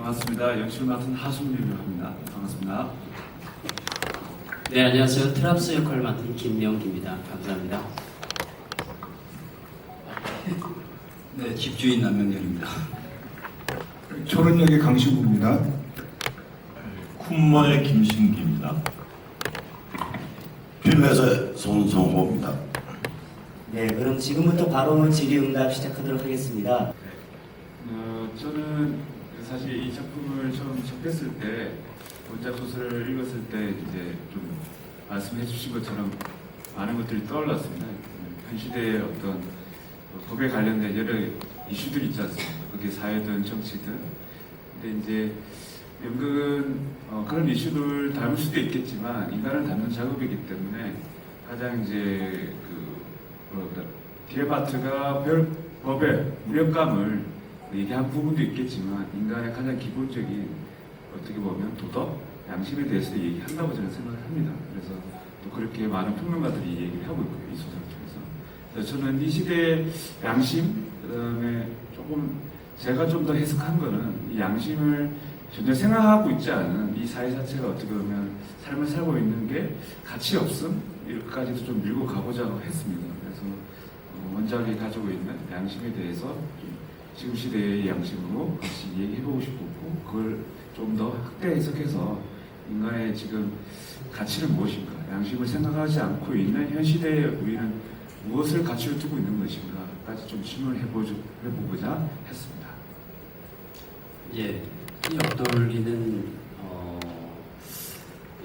반갑습니다. 연출 맡은 하순민이라고 합니다. 반갑습니다. 네, 안녕하세요. 트랍스 역할을 맡은 김명기입니다. 감사합니다. 네, 집주인 남명렬입니다. 초론역의 강신구입니다. 쿤모의 김신기입니다. 필메서의 손성호입니다. 네, 그럼 지금부터 바로 질의응답 시작하도록 하겠습니다. 저는 사실 이 작품을 처음 접했을 때 원작 소설을 읽었을 때 이제 좀 말씀해 주신 것처럼 많은 것들이 떠올랐습니다. 현 시대의 어떤 법에 관련된 여러 이슈들이 있지 않습니까? 그게 사회든 정치든. 근데 이제 연극은 그런 이슈들 다룰 수도 있겠지만 인간을 담는 작업이기 때문에 가장 이제 디에바트가 법의 무력감을 얘기한 부분도 있겠지만 인간의 가장 기본적인 어떻게 보면 도덕, 양심에 대해서 얘기한다고 저는 생각을 합니다. 그래서 또 그렇게 많은 평론가들이 얘기를 하고 있고요, 이 소설을 통해서. 그래서 저는 이 시대의 양심, 그다음에 조금 제가 좀 더 해석한 거는 이 양심을 전혀 생각하고 있지 않은 이 사회 자체가 어떻게 보면 삶을 살고 있는 게 가치 없음 여기까지도 좀 밀고 가보자 했습니다. 그래서 원작이 가지고 있는 양심에 대해서 지금 시대의 양심으로 같이 얘기해보고 싶었고 그걸 좀 더 확대 해석해서 인간의 지금 가치는 무엇인가, 양심을 생각하지 않고 있는 현 시대에 우리는 무엇을 가치로 두고 있는 것인가까지 좀 질문을 해보고자 했습니다. 예, 이 옆돌리는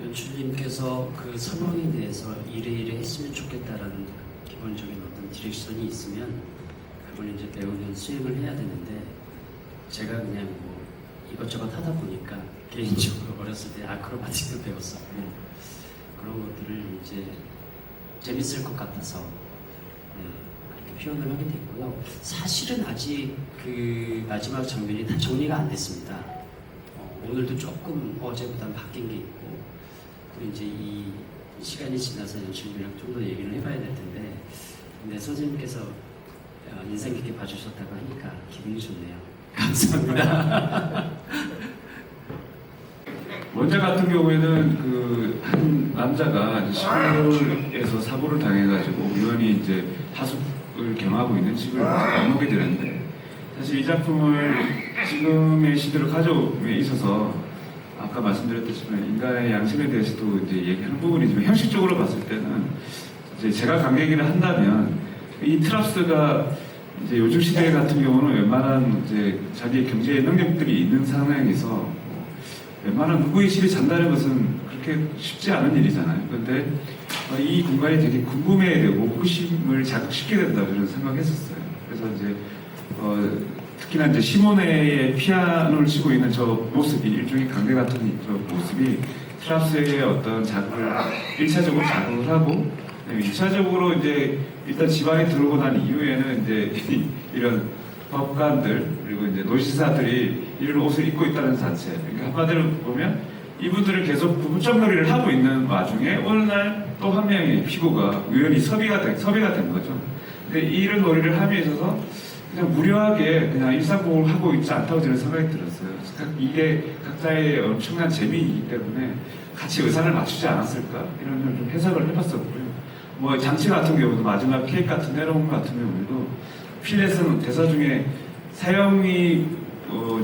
연출님께서 그 선언에 대해서 이래 했으면 좋겠다라는 기본적인 어떤 디렉션이 있으면 그걸 이제 배우는 수행을 해야 되는데 제가 그냥 뭐 이것저것 하다 보니까 개인적으로 어렸을 때 아크로바틱도 배웠었고 그런 것들을 이제 재밌을 것 같아서 그렇게 표현을 하게 됐고요. 사실은 아직 그 마지막 장면이 다 정리가 안 됐습니다. 오늘도 조금 어제보다 바뀐 게 있고 그리고 이제 이 시간이 지나서 연출이랑 좀 더 얘기를 해봐야 될 텐데 근데 선생님께서 인상 깊게 봐주셨다고 하니까 기분이 좋네요. 감사합니다. 원작 같은 경우에는 그 한 남자가 시골에서 사고를 당해가지고 우연히 이제 하숙을 경하고 있는 집을 방문하게 되는데 사실 이 작품을 지금의 시대로 가져옴에 있어서 아까 말씀드렸듯이 인간의 양심에 대해서도 이제 얘기하는 부분이지만 형식적으로 봤을 때는 이제 제가 관객이라 한다면 이 트랍스가 이제 요즘 시대 같은 경우는 웬만한 이제 자기의 경제 능력들이 있는 상황에서 웬만한 누구의 실이 잔다는 것은 그렇게 쉽지 않은 일이잖아요. 그런데 이 공간이 되게 궁금해야 되고 호기심을 자극시켜야 된다고 저는 생각했었어요. 그래서 이제 특히나 이제 시모네의 피아노를 치고 있는 저 모습이 일종의 강대 같은 저 모습이 트랍스의 어떤 자극을 1차적으로 자극을 하고 2차적으로 이제 일단 집안에 들어오고 난 이후에는 이제 이런 법관들 그리고 이제 노시사들이 이런 옷을 입고 있다는 자체. 그러니까 한마디로 보면 이분들을 계속 부부점놀이를 하고 있는 와중에 어느 날 또 한 명의 피고가 우연히 섭외가 된 거죠. 근데 이런 놀이를 함에 있어서 그냥 무료하게 그냥 일상복을 하고 있지 않다고 저는 생각이 들었어요. 이게 각자의 엄청난 재미이기 때문에 같이 의상을 맞추지 않았을까 이런 걸 좀 해석을 해봤었고요. 뭐 장치 같은 경우도 마지막 케이크 같은 내려온 같은 경우도 필렛은 대사 중에 사형이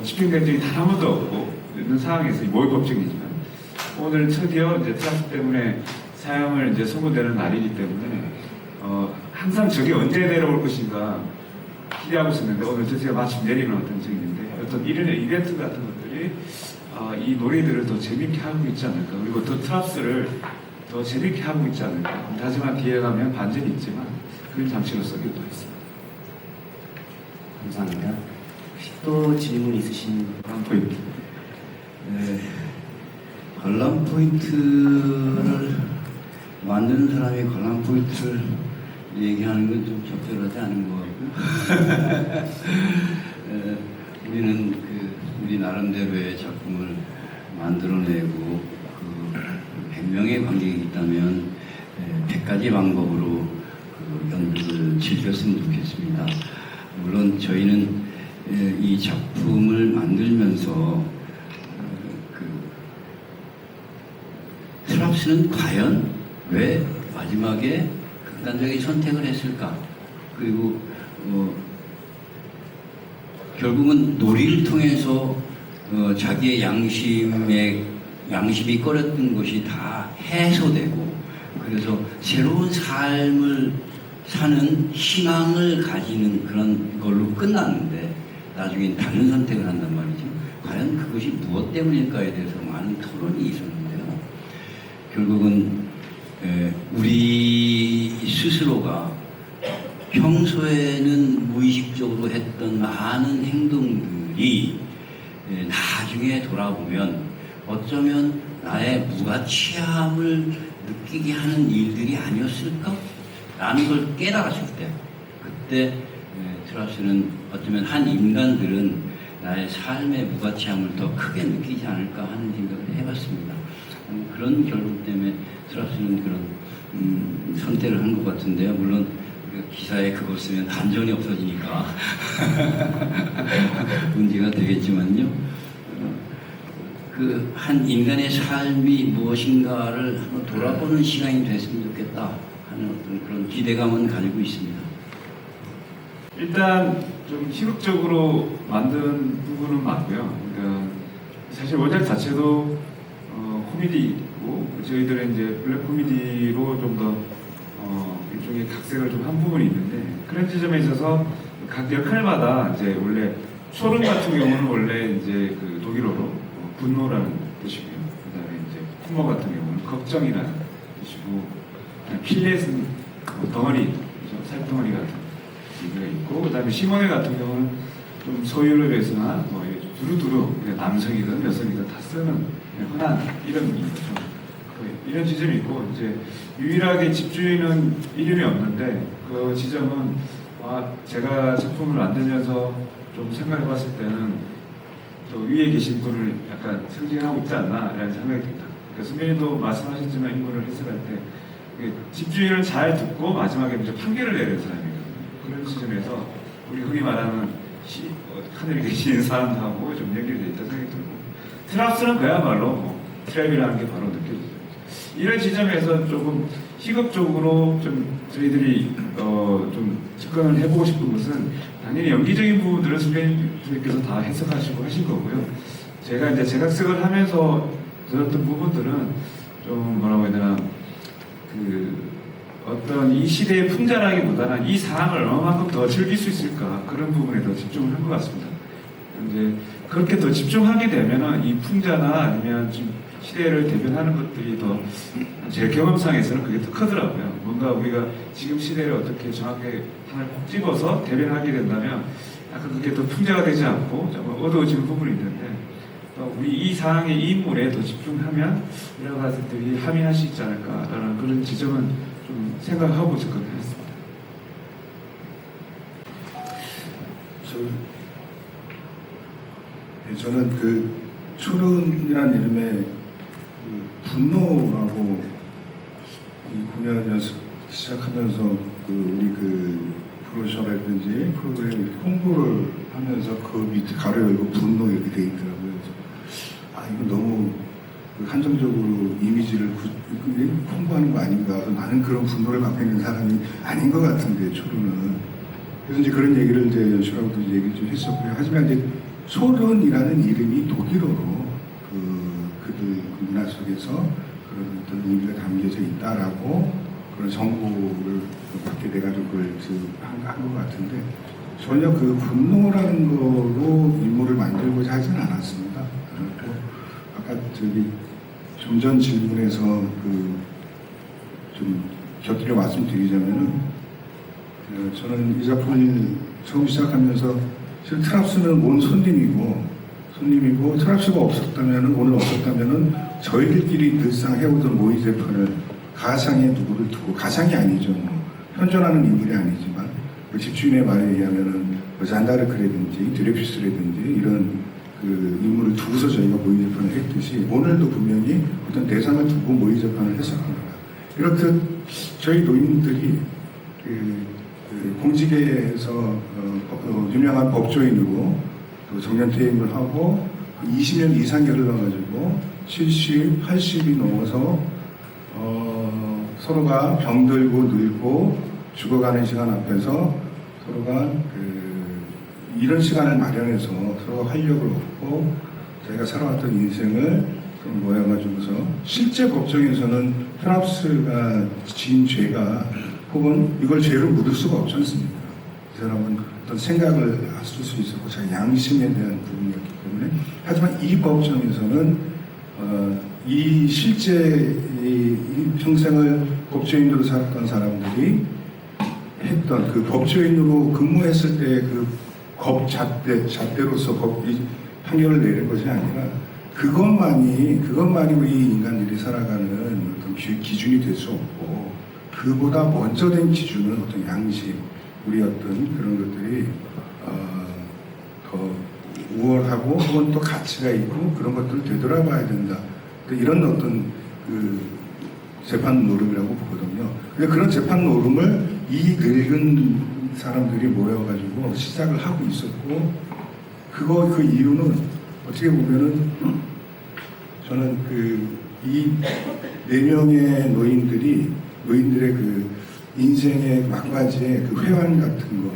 집행된 적이 단 한 번도 없고 있는 상황에서 모의 법정이지만 오늘 드디어 이제 트랍스 때문에 사형을 이제 선고되는 날이기 때문에 항상 저게 언제 내려올 것인가 기대하고 있었는데 오늘 드디어 마침 내리는 어떤 적인데 어떤 이런 이벤트 같은 것들이 이 놀이들을 더 재밌게 하고 있지 않을까 그리고 더 트랍스를 더 재밌게 하고 있지 않을까. 하지만 뒤에 가면 반전이 있지만 그런 장치로 쓰기도 했습니다. 감사합니다. 혹시 또 질문 있으신 한 포인트. 네, 관람 포인트를 만드는 사람이 관람 포인트를 얘기하는 건 좀 적절하지 않은 것 같고요. 우리는 우리 나름대로의 작품을 만들어내고 100명의 관객이 있다면 100가지 방법으로 연극을 즐겼으면 좋겠습니다. 물론 저희는 이 작품을 만들면서 트러스는 과연 왜 마지막에 극단적인 선택을 했을까? 그리고 결국은 놀이를 통해서 자기의 양심이 꺼렸던 것이 다 해소되고, 그래서 새로운 삶을 사는 희망을 가지는 그런 걸로 끝났는데, 나중엔 다른 선택을 한단 말이죠. 과연 그것이 무엇 때문일까에 대해서 많은 토론이 있었는데요. 결국은 우리 스스로가 평소에는 무의식적으로 했던 많은 행동들이 나중에 돌아보면 어쩌면 나의 무가치함을 느끼게 하는 일들이 아니었을까? 라는 걸 깨달았을 때, 그때 트러스는 어쩌면 한 인간들은 나의 삶의 무가치함을 더 크게 느끼지 않을까 하는 생각을 해봤습니다. 그런 결국 때문에 트러스는 그런 선택을 한 것 같은데요. 물론 기사에 그거 쓰면 반전이 없어지니까 문제가 되겠지만요. 그 한 인간의 삶이 무엇인가를 한번 돌아보는 시간이 됐으면 좋겠다 하는 어떤 그런 기대감은 가지고 있습니다. 일단 좀 희극적으로 만든 부분은 맞고요. 그러니까 사실 원작 자체도 코미디고 저희들은 이제 블랙 코미디로 좀 더 일종의 각색을 좀 한 부분이 있는데, 그런 지점에 있어서 각 역할마다 이제 원래 초론 같은 경우는 원래 이제 그 독일어로 분노라는 뜻이고요. 그다음에 이제 쿠머 같은 경우는 걱정이라는 뜻이고, 필렛은 덩어리, 살덩어리 같은 의미가 있고, 그다음에 시모네 같은 경우는 좀 소유럽에서나 뭐 두루두루 남성이든 여성이든 다 쓰는 흔한 이름인 거죠. 이런 지점이 있고, 이제 유일하게 집주인은 이름이 없는데, 그 지점은 제가 작품을 만들면서 좀 생각해봤을 때는 또 위에 계신 분을 약간 상징하고 있지 않나라는 생각이 듭니다. 그러니까 선배님도 말씀하셨지만 인물을 해석할 때 집주인을 잘 듣고 마지막에 이제 판결을 내리는 사람이거든요. 그런 지점에서 우리 흔히 말하는 하늘에 계신 사람하고 좀 연결되어 있다는 생각이 들고, 트랍스는 그야말로 트랩이라는 게 바로 느껴지죠. 이런 지점에서 조금 희극적으로 좀 저희들이 좀 접근을 해보고 싶은 것은, 당연히 연기적인 부분들은 선배님께서 다 해석하시고 하신 거고요. 제가 이제 재각색을 하면서 들었던 부분들은 좀 뭐라고 해야 되나, 어떤 이 시대의 풍자라기보다는 이 상황을 얼마만큼 더 즐길 수 있을까, 그런 부분에 더 집중을 한 것 같습니다. 이제 그렇게 더 집중하게 되면은 이 풍자나 아니면 지금 시대를 대변하는 것들이 더 제 경험상에서는 그게 더 크더라고요. 뭔가 우리가 지금 시대를 어떻게 정확하게 하나를 콕 집어서 대변하게 된다면 약간 그게 더 풍자가 되지 않고 정말 어두워지는 부분이 있는데, 우리 이 상황에 이 인물에 더 집중하면 여러 가지들이 함의할 수 있지 않을까라는 그런 지점은 좀 생각하고 접근을 했습니다. 저는 그 초론이라는 이름의 그 분노라고 이 공연 연습 시작하면서 우리 브로셔라든지 프로그램 홍보를 하면서 그 밑에 가로 열고 분노 이렇게 돼 있더라고요. 그래서 이거 너무 한정적으로 이미지를 홍보하는 거 아닌가. 나는 그런 분노를 갖고 있는 사람이 아닌 것 같은데, 초론은. 그래서 이제 그런 얘기를 이제 연출하고도 얘기 좀 했었고요. 하지만 이제 초론이라는 이름이 독일어로 그들 문화 속에서 그런 어떤 의미가 담겨져 있다라고 그런 정보를 받게 돼가지고 그걸 한 것 같은데, 전혀 그 분노라는 거로 인물을 만들고자 하지는 않았습니다. 또 아까 좀 전 질문에서 좀 곁들여 말씀드리자면은, 저는 이 작품을 처음 시작하면서 지금 트랍스는 온 손님이고 트랍스가 오늘 없었다면은 저희들끼리 늘상 해오던 모의 재판을 가상의 누구를 두고, 가상이 아니죠. 현존하는 인물이 아니지만 집주인의 말에 의하면은 잔다르크라든지 드레피스라든지 이런 인물을 두고서 저희가 모의 재판을 했듯이, 오늘도 분명히 어떤 대상을 두고 모의 재판을 했었습니다. 이렇듯 저희 노인들이 공직에서 유명한 법조인으로 또 정년 퇴임을 하고 20년 이상 결을 나가지고 70, 80이 넘어서 서로가 병들고 늙고 죽어가는 시간 앞에서 서로가 이런 시간을 마련해서 서로가 활력을 얻고 자기가 살아왔던 인생을 모여가지고서 실제 법정에서는 트랍스가 지은 죄가 혹은 이걸 죄로 묻을 수가 없지 않습니까? 이 사람은 어떤 생각을 했을 수 있었고 자기 양심에 대한 부분이었기 때문에 하지만 이 법정에서는 이 실제 이 평생을 법조인으로 살았던 사람들이 했던 그 법조인으로 근무했을 때 그 잣대로서 이 판결을 내린 것이 아니라 그것만이 우리 인간들이 살아가는 어떤 기준이 될 수 없고 그보다 먼저 된 기준은 어떤 양심, 우리 어떤 그런 것들이 더 우월하고 혹은 또 가치가 있고 그런 것들을 되돌아봐야 된다. 이런 어떤 그 재판 노름이라고 보거든요. 근데 그런 재판 노름을 이 늙은 사람들이 모여가지고 시작을 하고 있었고 그 이유는 어떻게 보면은 저는 이 4명의 노인들의 그 인생의 막바지의 그 회환 같은 거,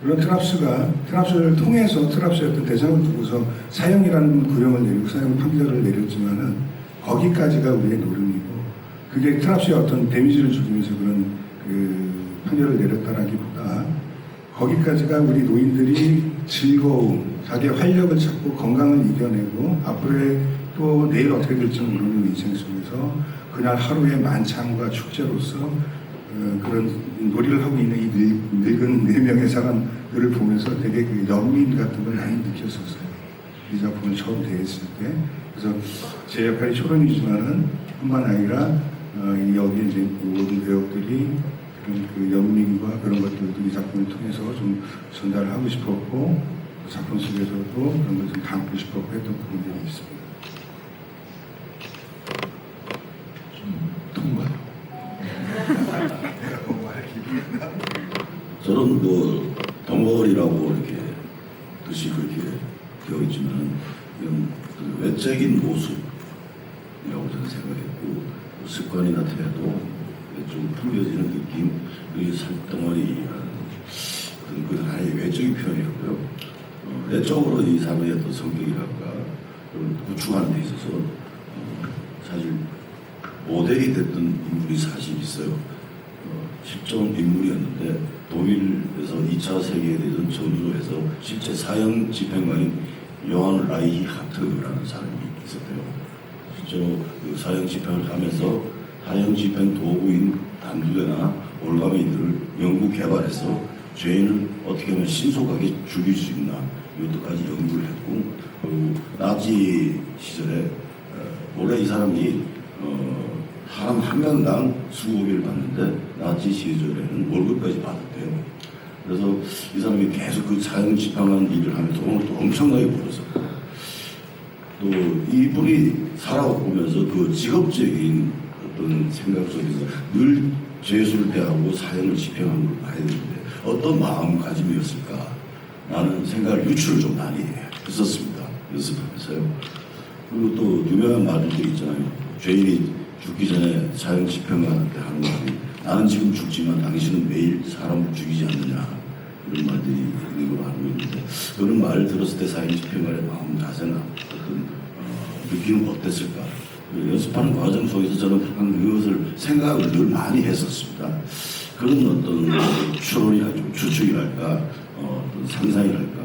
물론 트랍스를 통해서 트랍스의 어떤 대상을 두고서 사형이라는 구형을 내리고 사형 판결을 내렸지만은 거기까지가 우리의 노름이고 그게 트랍스의 어떤 데미지를 주기 위해서 그런 그 판결을 내렸다라기보다 거기까지가 우리 노인들이 즐거움, 자기의 활력을 찾고 건강을 이겨내고 앞으로의 또 내일 어떻게 될지 모르는 인생 속에서 그날 하루의 만찬과 축제로서 그런 놀이를 하고 있는 이 늙은 4명의 사람들을 보면서 되게 그 연민 같은 걸 많이 느꼈었어요. 이 작품을 처음 대했을 때. 그래서 제 역할이 초론이지만은 뿐만 아니라 여기 이제 모든 배역들이 그런 그 연민과 그런 것들도 이 작품을 통해서 좀 전달을 하고 싶었고 그 작품 속에서도 그런 것을 담고 싶었고 했던 부분들이 있습니다. 저는 뭐 덩어리라고 이렇게 뜻이 그렇게 되어 있지만 이건 그 외적인 모습이라고 저는 생각했고 습관이나 태도, 좀 풍겨지는 느낌, 이 살덩어리라는 그 하나의 외적인 표현이었고요. 내적으로 이 사람의 어떤 성격이랄까 그걸 구축하는 데 있어서 사실 모델이 됐던 인물이 사실 있어요. 실존 인물이었는데 독일에서 2차 세계대전 전후로 해서 실제 사형 집행관인 요한 라이히하트라는 사람이 있었대요. 실제로 그 사형 집행을 하면서 사형 집행 도구인 단두대나 올가미들을 연구 개발해서 죄인을 어떻게 하면 신속하게 죽일 수 있나 이것도까지 연구를 했고 그리고 나치 시절에 원래 이 사람이 사람 한 명당 수억을 받는데 나치 시절에는 월급까지 받았대요. 그래서 이 사람이 계속 그 사형 집행한 일을 하면서 돈을 또 엄청나게 벌었어요. 또 이분이 살아오면서 그 직업적인 어떤 생각 속에서 늘 죄수를 대하고 사형을 집행한 걸 봐야 되는데 어떤 마음가짐이었을까 라는 생각을 유추를 좀 많이 했었습니다. 연습하면서요. 그리고 또 유명한 말들이 있잖아요. 죄인이 죽기 전에 사형 집행할 때 하는 말이 나는 지금 죽지만 당신은 매일 사람을 죽이지 않느냐 이런 말들이 있는 걸로 알고 있는데 그런 말을 들었을 때 사형 집행관의 마음 자세나 어떤 느낌은 어땠을까 연습하는 과정 속에서 저는 그것을 생각을 늘 많이 했었습니다. 그런 어떤 추론이나 좀 추측이랄까 어떤 상상이랄까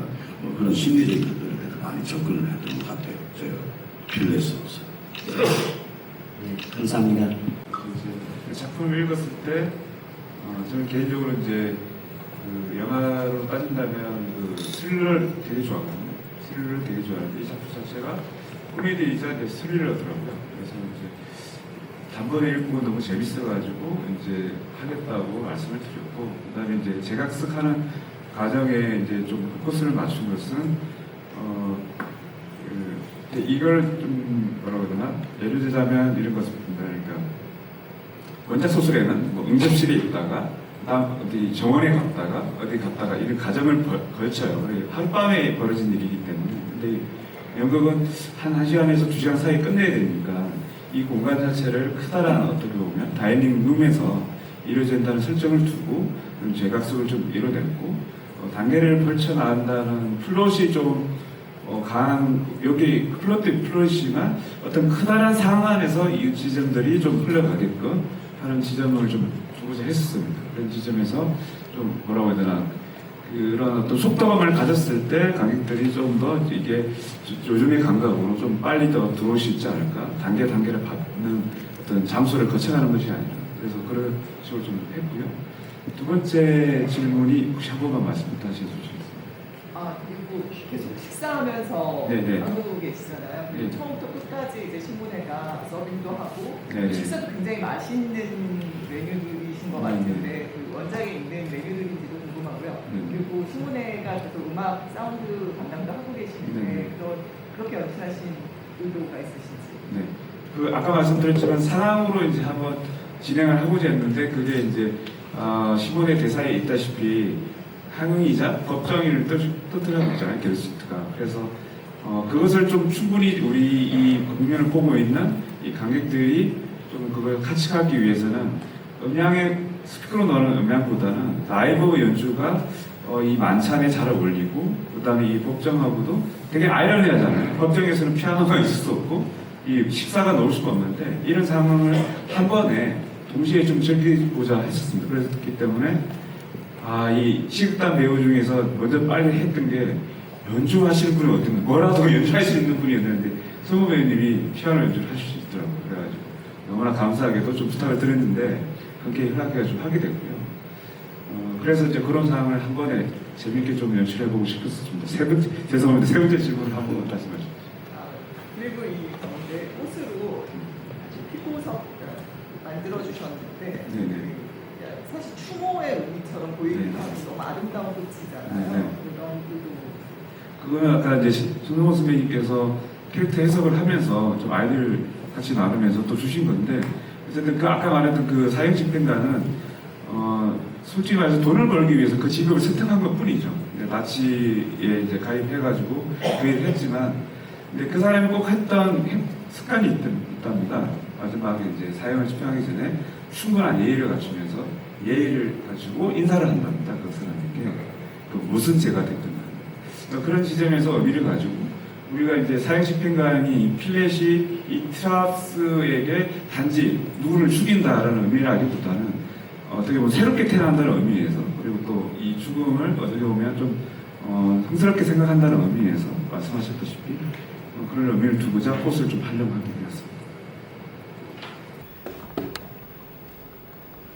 그런 심리적인 것들에 대해서 많이 접근을 했던 것 같아요. 제가 필레스로서. 네, 감사합니다. 이제 작품을 읽었을 때 저는 개인적으로 이제 그 영화로 따진다면 그 스릴러를 되게 좋아하거든요. 스릴러를 되게 좋아하는데 이 작품 자체가 코미디이자 스릴러더라고요. 그래서 이제 단번에 읽고 너무 재밌어가지고 이제 하겠다고 말씀을 드렸고 그다음에 이제 재각색하는 과정에 이제 좀 포커스를 맞춘 것은 이걸 좀 뭐라고 해야 되나 예를 들자면 이런 것입니다. 그러니까 원작 소설에는 뭐 응접실에 있다가 그다음 어디 정원에 갔다가 어디 갔다가 이런 과정을 걸쳐요. 하룻밤에 벌어진 일이기 때문에. 근데 연극은 한 1시간에서 2시간 사이에 끝내야 되니까 이 공간 자체를 크다라는 어떻게 보면 다이닝 룸에서 이루어진다는 설정을 두고 좀 죄각속을 좀 이뤄냈고 단계를 펼쳐 나간다는 플롯이 좀 강한 여기 플롯이지만 어떤 크다란 상황 안에서 이 지점들이 좀 흘러가게끔 하는 지점을 좀 주고자 했었습니다. 그런 지점에서 좀 뭐라고 해야 되나 그런 어떤 속도감을 가졌을 때 관객들이 좀 더 이게 요즘의 감각으로 좀 빨리 더 들어올 수 있지 않을까 단계를 밟는 어떤 장소를 거쳐가는 것이 아니라 그래서 그런 식으로 좀 했고요. 두 번째 질문이 혹시 한 번만 말씀 다시 해주시겠어요? 아, 그리고 계속 식사하면서 네네. 하고 계시잖아요. 그리고 네. 처음부터 끝까지 이제 신문회가 서빙도 하고 네네. 식사도 굉장히 맛있는 메뉴들이신 것 같은데 그 원작에 있는 메뉴들인지도 궁금하고요. 네. 그리고 신문회가 계속 음악, 사운드 담당도 하고 계시는데 네. 그렇게 연출하신 의도가 있으신지. 네. 그 아까 말씀드렸지만 상황으로 이제 한번 진행을 하고자 했는데 그게 이제 시몬의 대사에 있다시피 항의이자 법정의를 떠들어고 있잖아요, 게르시트가. 그래서 그것을 좀 충분히 우리 이 공연을 보고 있는 이 관객들이 좀 그걸 같이 가기 위해서는 음향의 스피커로 넣는 음향보다는 라이브 연주가 이 만찬에 잘 어울리고 그다음에 이 법정하고도 되게 아이러니하잖아요. 법정에서는 피아노가 있을 수 없고 이 식사가 나올 수가 없는데 이런 상황을 한 번에 동시에 좀 즐기고자 했었습니다. 그렇기 때문에 이 식단 배우 중에서 먼저 빨리 했던 게 연주하시는 분이 어떤가 뭐라도 연주할 수 있는 분이었는데 성우 배우님이 피아노 연주를 하실 수 있더라고요. 그래가지고 너무나 감사하게도 좀 부탁을 드렸는데 그렇게 연락해가지고 하게 됐고요. 그래서 이제 그런 상황을 한 번에 재밌게 좀 연출해보고 싶었습니다. 죄송합니다. 세 번째 질문을 한 번 다시 말씀드립니다. 그리고 이 가운데 꽃으로 아주 피고석 만들어주셨는데 네네. 사실 추모의 의미처럼 보이기도 네. 하고 너무 아름다운 꽃이잖아요. 네. 그런 의도. 그거는 아까 이제 손정호 선배님께서 캐릭터 해석을 하면서 좀 아이디어를 같이 나누면서 또 주신 건데 어쨌든 그 아까 말했던 그 사형 집행관은 솔직히 말해서 돈을 벌기 위해서 그 직업을 선택한 것 뿐이죠. 나치에 이제 가입해가지고 그 일을 했지만 근데 그 사람이 꼭 했던 습관이 있답니다. 마지막에 이제 사형을 집행하기 전에 충분한 예의를 갖추면서 예의를 가지고 인사를 한답니다. 그 사람에게 그 무슨 죄가 됐든 간에 그런 지점에서 의미를 가지고 우리가 이제 사형 집행관이 필렛이 이 트랍스에게 단지 누구를 죽인다라는 의미라기보다는 어떻게 보면 새롭게 태어난다는 의미에서 그리고 또 이 죽음을 어떻게 보면 좀 성스럽게 생각한다는 의미에서 말씀하셨다시피 그런 의미를 두고자 꽃을 좀 활용하게 되었습니다.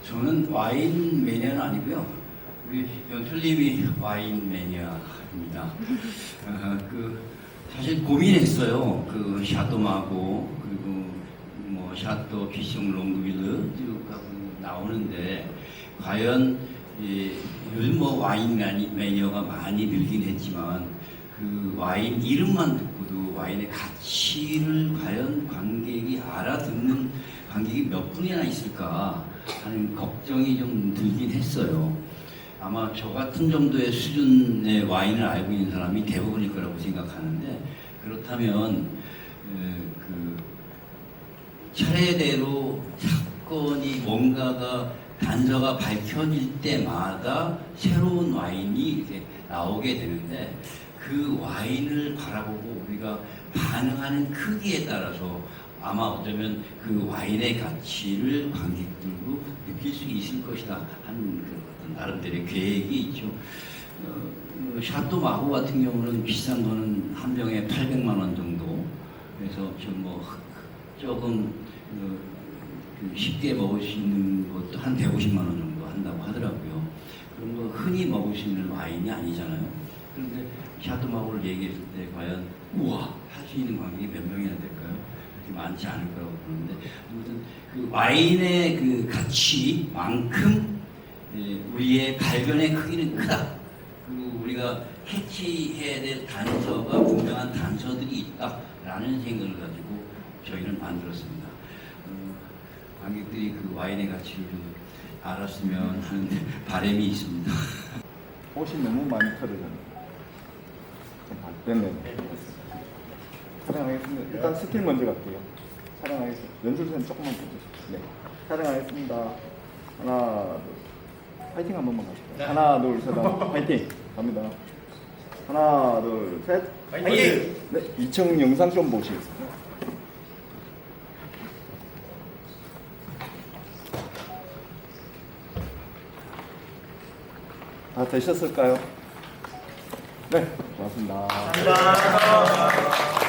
저는 와인 매니아는 아니고요. 우리 연출님이 와인 매니아입니다. 사실 고민했어요. 그 샤도마고 그리고 뭐 샤도 피싱 롱드빌르 나오는데 과연 요즘 뭐 와인 매니아가 많이 늘긴 했지만 그 와인 이름만 듣고도 와인의 가치를 과연 관객이 알아듣는 관객이 몇 분이나 있을까 하는 걱정이 좀 들긴 했어요. 아마 저 같은 정도의 수준의 와인을 알고 있는 사람이 대부분일 거라고 생각하는데 그렇다면 그 차례대로 사건이 뭔가가 단서가 밝혀질 때마다 새로운 와인이 이렇게 나오게 되는데 그 와인을 바라보고 우리가 반응하는 크기에 따라서 아마 어쩌면 그 와인의 가치를 관객들도 느낄 수 있을 것이다 하는 그 어떤 나름대로의 계획이 있죠. 샤또 마고 같은 경우는 비싼 거는 한 병에 800만 원 정도. 그래서 좀 뭐 조금 쉽게 먹을 수 있는 것도 한 150만 원 정도 한다고 하더라고요. 그런 거 흔히 먹을 수 있는 와인이 아니잖아요. 그런데 샤또 마고를 얘기했을 때 과연 우와 할 수 있는 관객이 몇 명이나 될까요? 그렇게 많지 않을 거라고 보는데 아무튼 그 와인의 그 가치만큼 우리의 발견의 크기는 크다. 그리고 우리가 해치해야 될 단서가 분명한 단서들이 있다라는 생각을 가지고 저희는 만들었습니다. 관객들이 그 와인의 가치를 좀 알았으면 하는 바람이 있습니다. 옷이 너무 많이 털어졌네요. 됐네. 촬영하겠습니다. 일단 스틸 먼저 갈게요. 촬영하겠습니다. 연출선 조금만 보세요. 네. 촬영하겠습니다. 하나, 둘. 파이팅 한 번만 가실까요? 하나, 둘, 셋, 파이팅! 갑니다. 하나, 둘, 셋. 파이팅! 네, 2층 영상 좀 보시겠습니다. 다 되셨을까요? 네, 고맙습니다. 감사합니다.